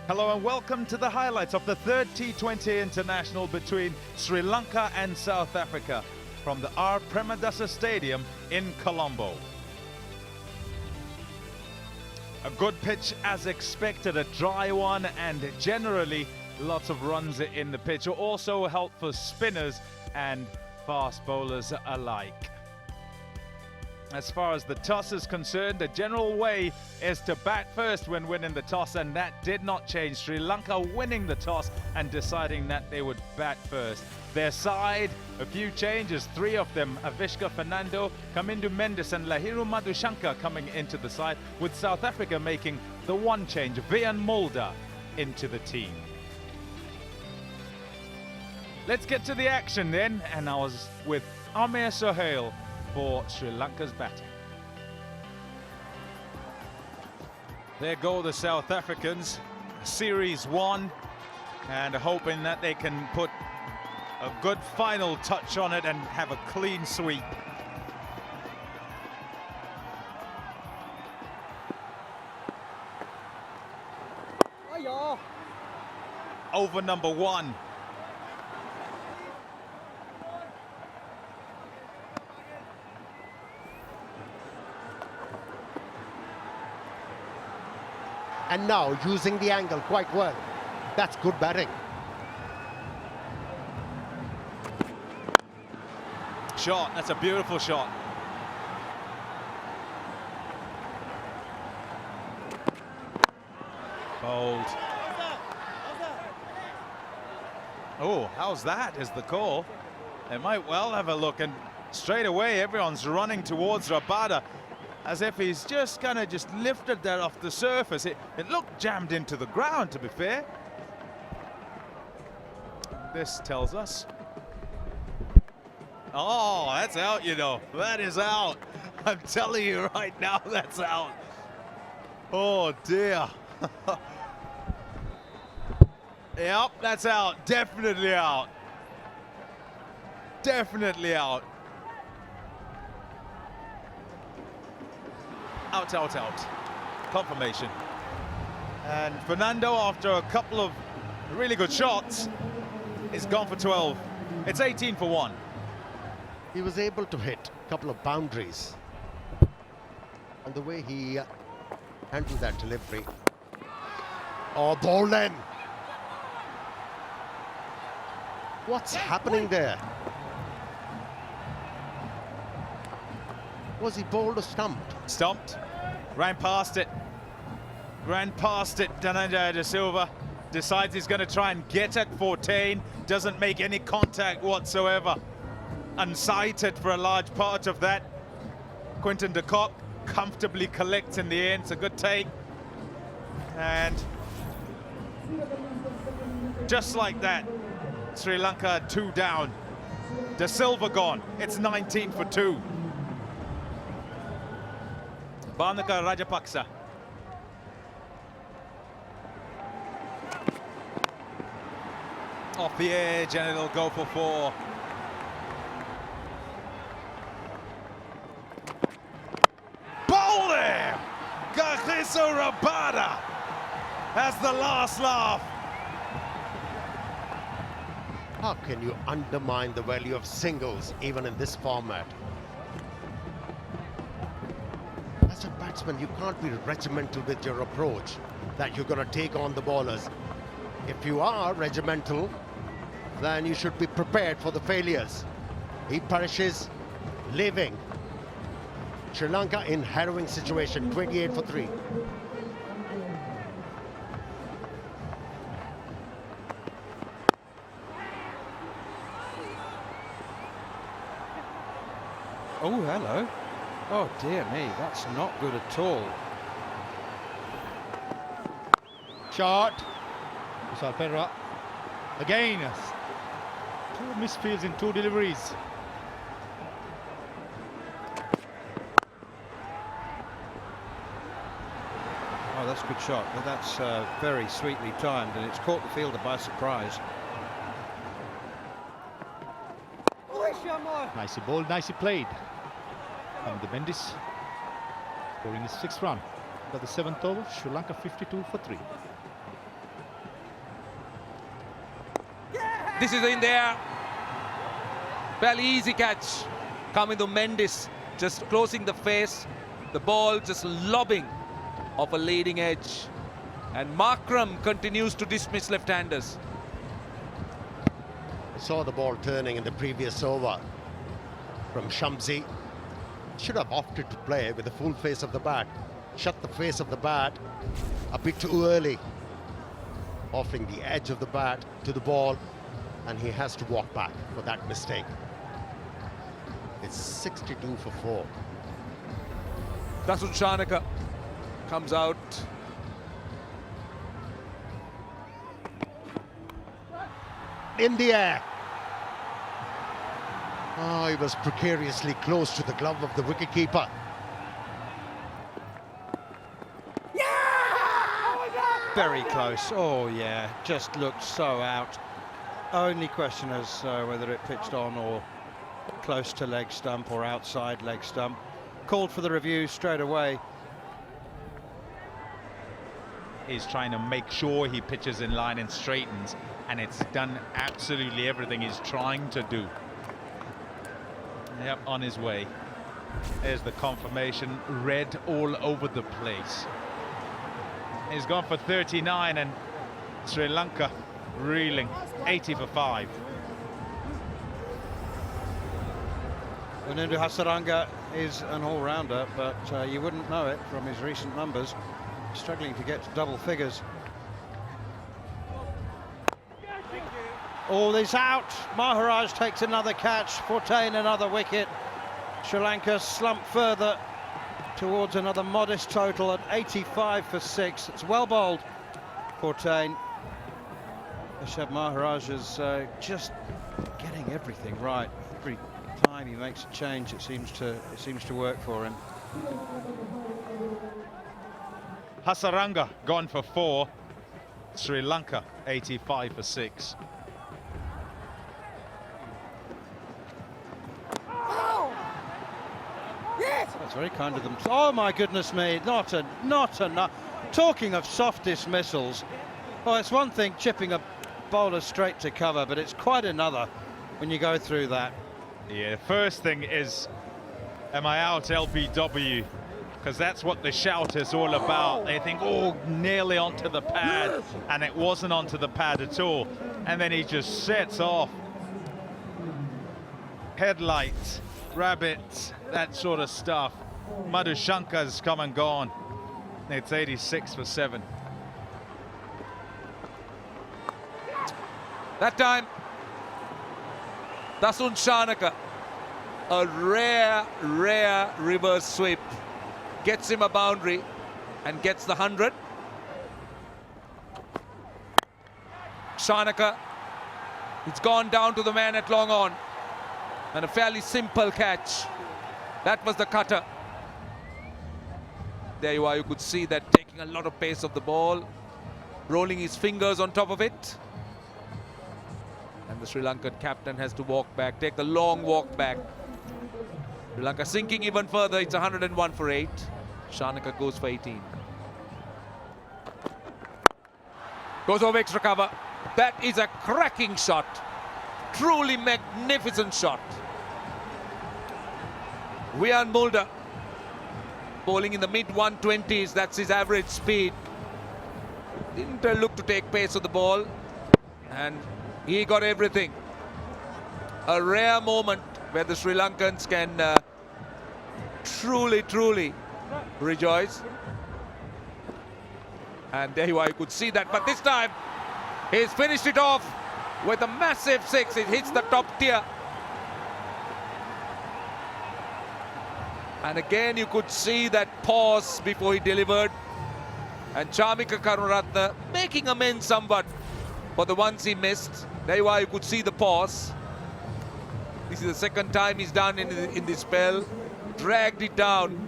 Hello and welcome to the highlights of the third T20 international between Sri Lanka and South Africa from the R. Premadasa Stadium in Colombo. A good pitch as expected, a dry one, and generally lots of runs in the pitch. Also help for spinners and fast bowlers alike. As far as the toss is concerned, the general way is to bat first when winning the toss, and that did not change. Sri Lanka winning the toss and deciding that they would bat first. Their side, a few changes, three of them, Avishka Fernando, Kamindu Mendes and Lahiru Madhushankar coming into the side, with South Africa making the one change, Vian Mulder into the team. Let's get to the action then, and I was with Amir Sohail for Sri Lanka's batting. There go the South Africans, Series 1, and hoping that they can put a good final touch on it and have a clean sweep. Over number 1. And now using the angle quite well. That's good batting. Shot, that's a beautiful shot. Bold. Oh, how's that is the call. They might well have a look, and straight away everyone's running towards Rabada, as if he's just kind of lifted that off the surface. It looked jammed into the ground, to be fair. This tells us. Oh, that's out, you know. That is out. I'm telling you right now, that's out. Oh, dear. Yep, that's out. Definitely out. Definitely out. Out, out, out. Confirmation. And Fernando, after a couple of really good shots, is gone for 12. It's 18 for 1. He was able to hit a couple of boundaries. And the way he handled that delivery. Oh, bowling! What's happening there? Was he bowled or stumped? Stumped. Ran past it. Ran past it. Dhananjaya De Silva decides he's going to try and get at 14. Doesn't make any contact whatsoever. Unsighted for a large part of that. Quinton de Kock comfortably collects in the end. It's a good take. And just like that, Sri Lanka 2 down. De Silva gone. It's 19 for 2. Bhanuka Rajapaksa. Off the edge, and it'll go for 4. Bowling! Kagiso Rabada has the last laugh. How can you undermine the value of singles even in this format? As a batsman, you can't be regimental with your approach that you're going to take on the bowlers. If you are regimental, then you should be prepared for the failures. He perishes living. Sri Lanka in harrowing situation, 28 for 3. Oh, hello. Oh, dear me, that's not good at all. Shot. Vishal Perera. Again, 2 misfields in 2 deliveries. Oh, that's a good shot, but that's very sweetly timed, and it's caught the fielder by surprise. Nicely bowled, nicely played. And the Mendes scoring his 6th run. Got the 7th over, Sri Lanka 52 for 3. This is in there. Fairly easy catch. Coming to Mendes, just closing the face. The ball just lobbing off a leading edge. And Markram continues to dismiss left-handers. Saw the ball turning in the previous over from Shamsi. Should have opted to play with the full face of the bat. Shut the face of the bat a bit too early, offering the edge of the bat to the ball, and he has to walk back for that mistake. It's 62 for 4. Dasun Shanaka comes out. In the air. Oh, he was precariously close to the glove of the wicketkeeper. Very close. Oh, yeah. Just looked so out. Only question is whether it pitched on or close to leg stump or outside leg stump. Called for the review straight away. He's trying to make sure he pitches in line and straightens, and it's done absolutely everything he's trying to do. Yep, on his way. There's the confirmation, red all over the place. He's gone for 39, and Sri Lanka reeling, 80 for 5. Unendu Hasaranga is an all-rounder, but you wouldn't know it from his recent numbers. Struggling to get to double figures. All is out. Maharaj takes another catch. Fortain another wicket. Sri Lanka slump further towards another modest total at 85 for 6. It's well bowled, Fortain. Rishabh Maharaj is just getting everything right. Every time he makes a change, it seems to work for him. Hasaranga gone for 4. Sri Lanka 85 for 6. That's very kind of them. Oh my goodness me! Not enough. Talking of soft dismissals, well, it's one thing chipping a bowler straight to cover, but it's quite another when you go through that. Yeah, first thing is, am I out LBW? Because that's what the shout is all about. They think, oh, nearly onto the pad, and it wasn't onto the pad at all. And then he just sets off. Headlights, rabbits, that sort of stuff. Madhushankar's come and gone. It's 86 for 7. That time, Dasun Shanaka, a rare reverse sweep. Gets him a boundary and gets the 100. Shanaka, it's gone down to the man at long on. And a fairly simple catch. That was the cutter. There you are, you could see that taking a lot of pace of the ball, rolling his fingers on top of it. And the Sri Lankan captain has to walk back, take the long walk back. Sri Lanka sinking even further. It's 101 for 8. Shanaka goes for 18. Goes over extra cover. That is a cracking shot. Truly magnificent shot. Vian Mulder bowling in the mid-120s. That's his average speed. Didn't look to take pace of the ball. And he got everything. A rare moment where the Sri Lankans can truly rejoice. And there you are, you could see that. But this time, he's finished it off with a massive 6. It hits the top tier. And again, you could see that pause before he delivered. And Chamika Karunaratne making amends somewhat for the ones he missed. There you are, you could see the pause. This is the second time he's done in this spell. Dragged it down.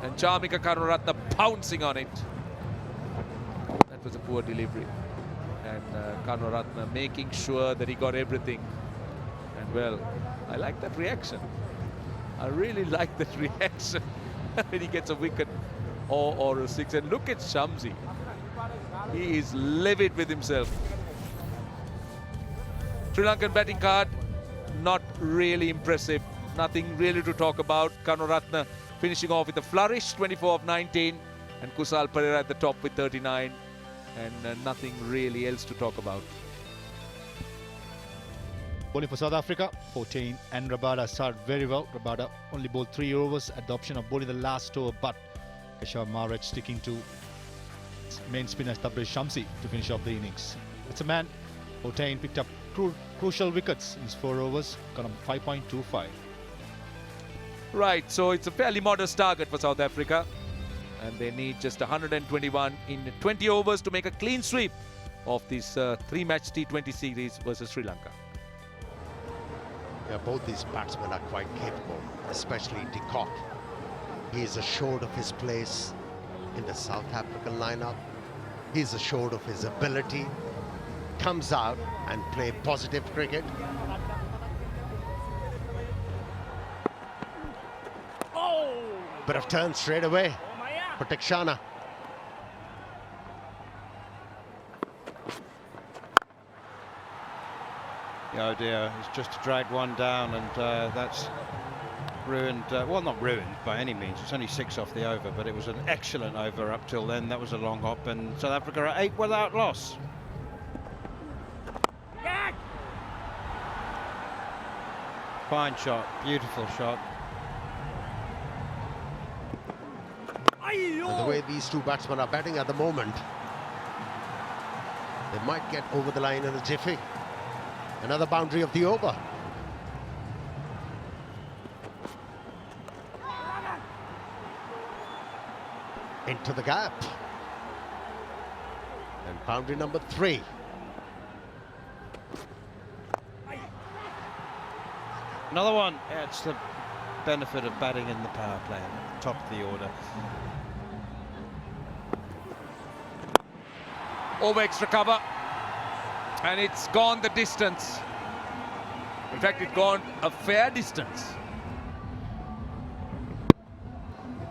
And Chamika Karunaratne pouncing on it. That was a poor delivery. And Karunaratne making sure that he got everything. And well, I like that reaction. I really like that reaction when he gets a wicket or a 6. And look at Shamsi. He is livid with himself. Sri Lankan batting card, not really impressive. Nothing really to talk about. Karunaratne finishing off with a flourish, 24 of 19. And Kusal Perera at the top with 39. And nothing really else to talk about. Bowling for South Africa, 14, and Rabada started very well. Rabada only bowled 3 overs at the option of bowling the last over, but Keshava Maharaj sticking to main spinner Tabriz Shamsi to finish off the innings. It's a man. 14 picked up crucial wickets in his 4 overs, got him 5.25. Right, so it's a fairly modest target for South Africa. And they need just 121 in 20 overs to make a clean sweep of this 3-match T20 series versus Sri Lanka. Yeah, both these batsmen are quite capable, especially de Kock. He is assured of his place in the South African lineup. He is assured of his ability, comes out and play positive cricket. Bit of turn straight away for Tekshana. The idea is just to drag one down, and that's ruined. Well, not ruined by any means. It's only 6 off the over, but it was an excellent over up till then. That was a long hop, and South Africa are 8 without loss. Fine shot, beautiful shot. And the way these two batsmen are batting at the moment, they might get over the line in a jiffy. Another boundary of the over. Into the gap. And boundary number 3. Another one. Yeah, it's the benefit of batting in the power play at the top of the order. Over extra cover. And it's gone the distance. In fact, it's gone a fair distance.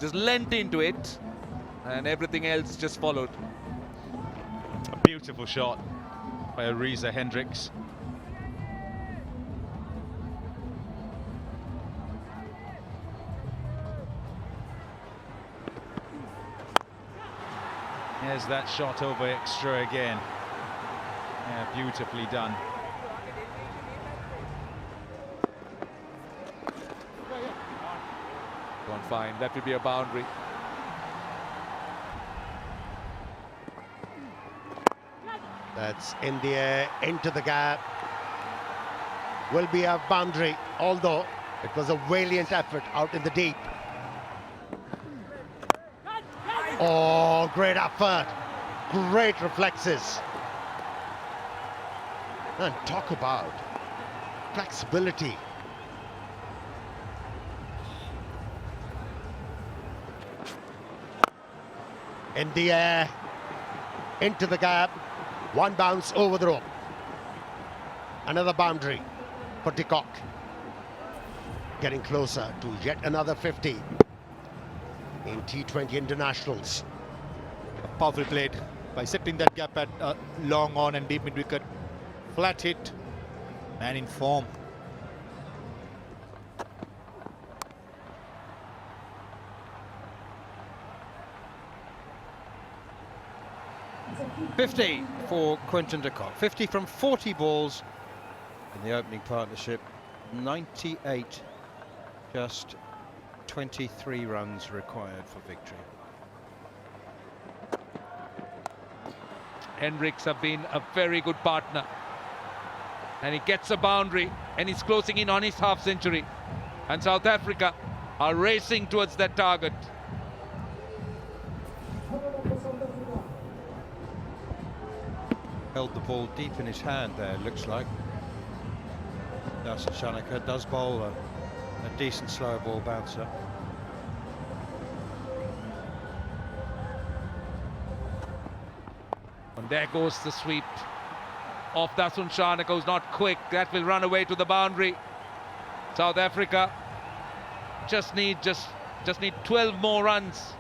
Just lent into it, and everything else just followed. A beautiful shot by Ariza Hendricks. There's that shot over extra again. Yeah, beautifully done. Gone fine. That will be a boundary. That's in the air, into the gap. Will be a boundary, although it was a valiant effort out in the deep. Oh, great effort. Great reflexes. And talk about flexibility. In the air, into the gap, one bounce over the rope. Another boundary for de Kock. Getting closer to yet another 50 in T20 internationals. Powerful played by setting that gap at long on and deep mid wicket. Flat hit, man in form. .50 for Quinton de Kock. 50 from 40 balls in the opening partnership. 98, just 23 runs required for victory. Hendricks have been a very good partner. And he gets a boundary, and he's closing in on his half century. And South Africa are racing towards that target. Held the ball deep in his hand there, it looks like. Darshan Shanaka does bowl a decent slow ball bouncer. And there goes the sweep of Dasun Shanaka, who's not quick. That will run away to the boundary. South Africa just need 12 more runs.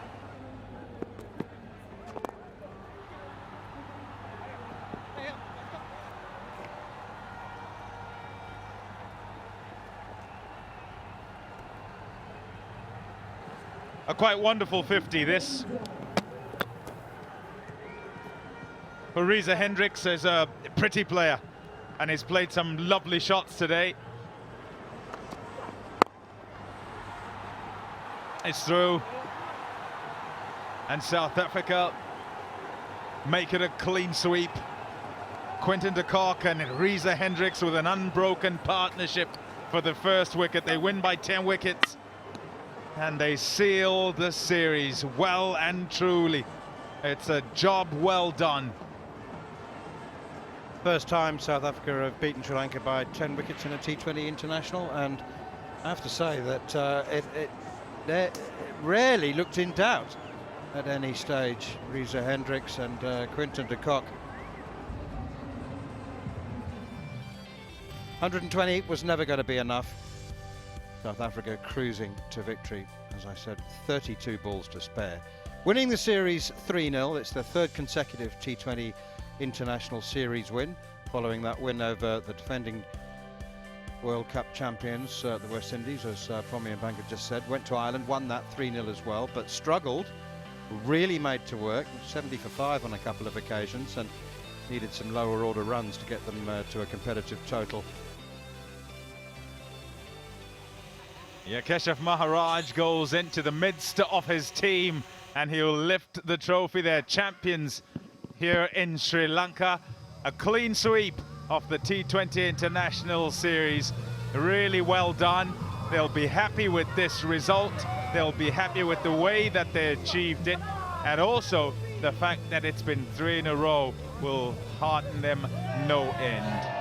A quite wonderful 50, this. For Reza Hendricks is a pretty player, and he's played some lovely shots today. It's through. And South Africa make it a clean sweep. Quinton de Kock and Reza Hendricks with an unbroken partnership for the first wicket. They win by 10 wickets and they seal the series well and truly. It's a job well done. First time South Africa have beaten Sri Lanka by 10 wickets in a T20 international, and I have to say that it rarely looked in doubt at any stage. Reza Hendricks and Quinton de Kock. 120 was never going to be enough. South Africa cruising to victory, as I said, 32 balls to spare. Winning the series 3-0, it's their third consecutive T20 international series win, following that win over the defending World Cup champions, the West Indies, as Pommy and Banker just said. Went to Ireland, won that 3-0 as well, but struggled, really made to work, 70 for 5 on a couple of occasions, and needed some lower order runs to get them to a competitive total. Yeah, Keshav Maharaj goes into the midst of his team and he'll lift the trophy. They're champions here in Sri Lanka. A clean sweep of the T20 International Series. Really well done. They'll be happy with this result. They'll be happy with the way that they achieved it. And also the fact that it's been 3 in a row will hearten them no end.